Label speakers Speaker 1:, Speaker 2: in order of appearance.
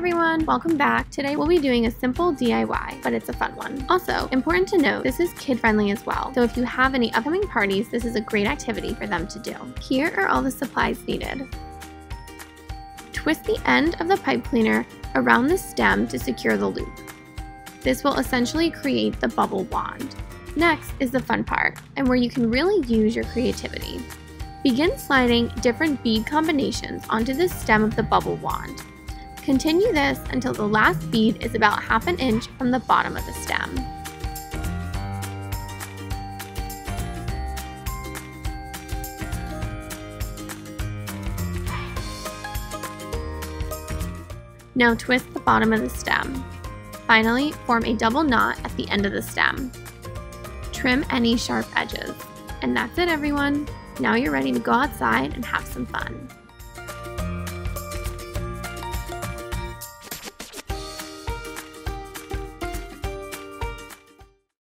Speaker 1: everyone, welcome back. Today we'll be doing a simple DIY, but it's a fun one. Also, important to note, this is kid-friendly as well, so if you have any upcoming parties, this is a great activity for them to do. Here are all the supplies needed. Twist the end of the pipe cleaner around the stem to secure the loop. This will essentially create the bubble wand. Next is the fun part, and where you can really use your creativity. Begin sliding different bead combinations onto the stem of the bubble wand. Continue this until the last bead is about ½ an inch from the bottom of the stem. Now twist the bottom of the stem. Finally, form a double knot at the end of the stem. Trim any sharp edges. And that's it, everyone! Now you're ready to go outside and have some fun.